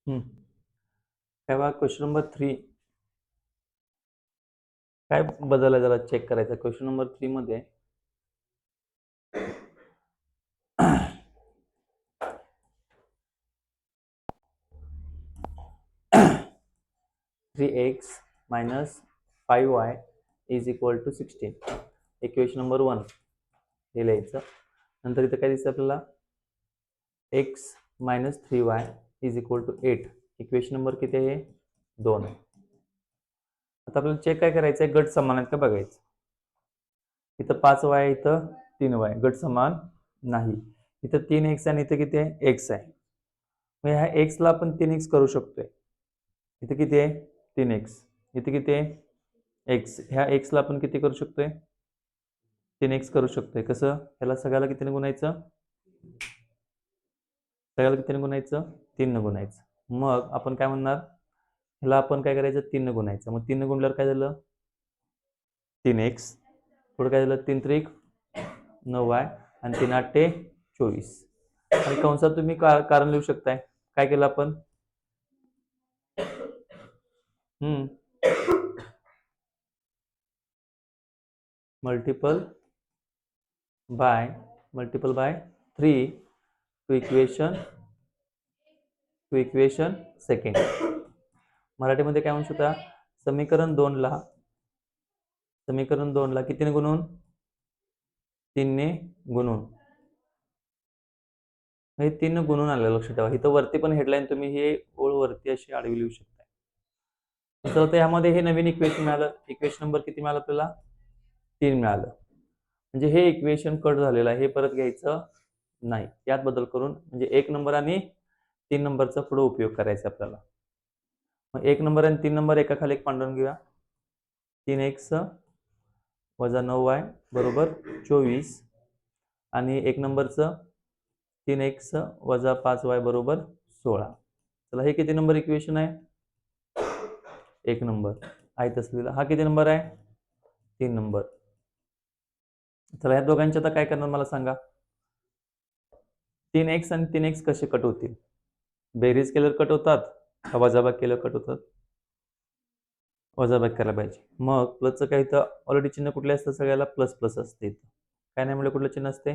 तेव्हा question number 3 काय बदल आहे जरा चेक करायचा. क्वेश्चन नंबर 3 मध्ये 3x minus 5y is equal to 16. Equation number 1 हे लिहायचं. नंतर इथं काय दिसतं आपल्याला x minus 3y is equal to 8. Equation number किती आहे? 2 आहे. आता आपल्याला चेक काय करायचं आहे, गट समान आहेत का बघायचं. इथं 5y आहे, इथं 3y, गट समान नाही. इथं 3x आणि इथं किती आहे? x आहे. मग ह्या x ला आपण 3x करू शकतोय. इथं किती आहे? 3x. इथे किती आहे? x. ह्या x ला आपण किती करू शकतोय? 3x करू शकतोय. कसं? ह्याला सगळ्याला कितीने गुणायचं? सगळ्याला कितीने गुणायचं? 3 ने गुणायचं. मग आपण काय म्हणणार? ह्याला आपण काय करायचं? 3 ने गुणायचं. मग 3 ने गुणल्यावर काय झालं? 3x. पुढे काय झालं? 3 त्रिक 9y आणि 3 आठे 24. आणि कंसात तुम्ही कारण लिहू शकताय. काय केलं आपण? Multiple by 3 two equation second. मराठीमध्ये काय म्हणू शकता? समीकरण 2 ला कितीने गुणून? 3 ने गुणून. हे 3 ने गुणून आलं, लक्षात ठेवा. इथं वरती पण हेडलाईन तुम्ही हे ओळ वरती अशी आडवी लिहू शकता. तर यामध्ये हे नवीन इक्वेशन मिळालं. इक्वेशन नंबर किती मिळालं आपल्याला? 3 मिळालं. म्हणजे हे इक्वेशन कट झालेलं आहे, हे परत घ्यायचं नाही. यात बदल करून म्हणजे 1 नंबर आणि 3 नंबरचा पुढे उपयोग करायचा आपल्याला. मग 1 नंबर आणि 3 नंबर एका खाली एक पांडुरून घेऊया. 3x वजा 9y बरोबर 24 आणि 1 नंबरचं 3x वजा 5y बरोबर 16. चला, हे किती नंबर इक्वेशन आहे? 1 नंबर आहे तसं. हा किती नंबर आहे? 3 नंबर. चला, या दोघांच्या आता काय करणार मला सांगा. 3x आणि 3x कसे कट होतील? बेरीज केल्यावर कट होतात का वजाबाकी केल्यावर कट होतात? वजाबाकी करायला पाहिजे. मग प्लसचं काय, इथं ऑलरेडी चिन्ह कुठले असतं? सगळ्याला प्लस प्लस असते. इथं काय नाही, म्हणजे कुठलं चिन्ह असते?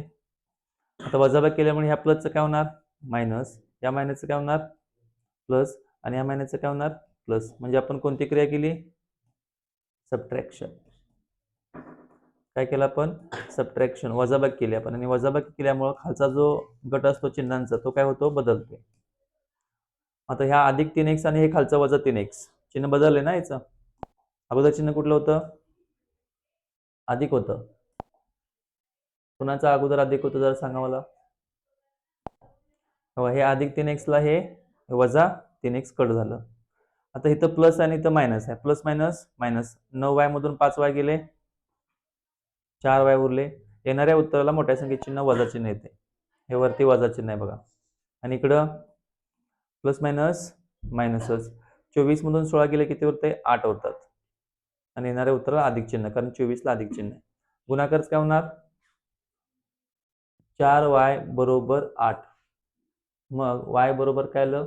आता वजाबाकी केल्यामुळे ह्या प्लसचं काय होणार? मायनस. या मायनसचं काय होणार? प्लस. आणि या मायनसचं काय होणार? प्लस. म्हणजे आपण कोणती क्रिया केली? सबट्रॅक्शन. काय केलं आपण? सबट्रॅक्शन, वजाबाकी केली आपण. आणि वजाबाकी केल्यामुळे खालचा जो गट असतो चिन्हांचा, तो काय होतो? बदलतो. आता ह्या अधिक 3x आणि हे खालचं वजा 3x चिन्ह बदलले ना. याचं अगोदर चिन्ह कुठलं होतं? अधिक होतं. कुणाचं अगोदर अधिक होतं जरा सांगा मला. हे अधिक 3x ला हे वजा 3x कट झालं. आता इथं प्लस आणि इथं मायनस आहे. Plus minus minus. 9y मधून 5y गेले, 4y उरले. येणाऱ्या उत्तराला मोठ्या संख्येचे चिन्ह वजा चिन्ह येते. हे वरती वजा चिन्ह आहे बघा. आणि इकडं प्लस मायनस मायनसच. 24 मधून 16 गेले किती उरते? 8 उरतात. आणि येणाऱ्या उत्तराला अधिक चिन्ह, कारण 24 ला अधिक चिन्ह आहे. गुणाकार काय होणार? 4y बरोबर 8. मग y बरोबर काय आलं?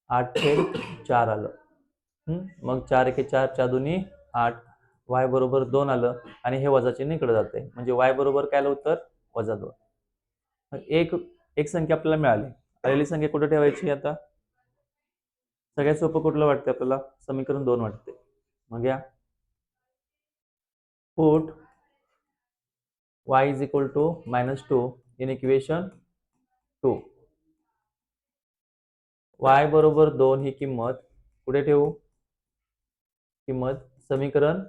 8/4 आलं. मग 4 एके 4, 4 दुनी 8. y बरोबर 2 आलं. आणि हे वजा चिन्ह इकडे जाते. म्हणजे y बरोबर काय आलं उत्तर? वजा 2. एक संख्या आपल्याला मिळाली. आलेली संख्या कुठे ठेवायची आता? सगळ्यात सोपं कुठलं वाटतं आपल्याला? समीकरण 2 वाटते. मग या put y is equal to -2 in equation 2. y बरोबर 2 ही किंमत कुठे ठेवू? किंमत समीकरण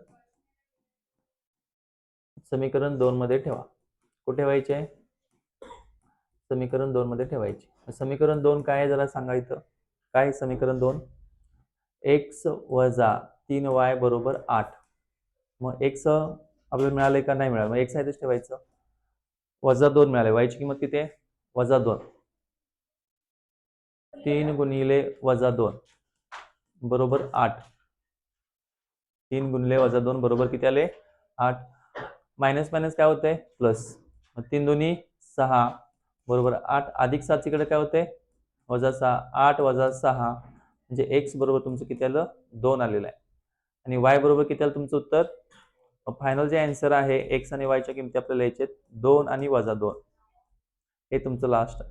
2 मध्ये ठेवा. कुठे ठेवायचे? समीकरण 2 मध्ये ठेवायचे. समीकरण 2 काय आहे जरा सांगा. इथं काय समीकरण 2? x वजा 3y बरोबर 8. मग x आपल्याला मिळाले का नाही मिळालं? मग x आहे तेच ठेवायचं. वजा 2 मिळाले. y ची किंमत किती आहे? वजा 2. 3 गुणिले वजा 2 बरोबर 8. 3 गुणिले वजा 2 बरोबर किती आले? 8. मायनस मायनस काय होते? प्लस. 3 दोन्ही 6 बरोबर 8. अधिक 7 इकडे काय होते? वजा 6, 8 वजा 6 म्हणजे x बरोबर तुमचं किती आलं 2 आलेलं आहे. आणि y बरोबर किती आलं तुमचं उत्तर. फायनल जे आन्सर आहे x आणि y च्या किमती आपल्याला यायचे 2 आणि वजा 2 हे तुमचं लास्ट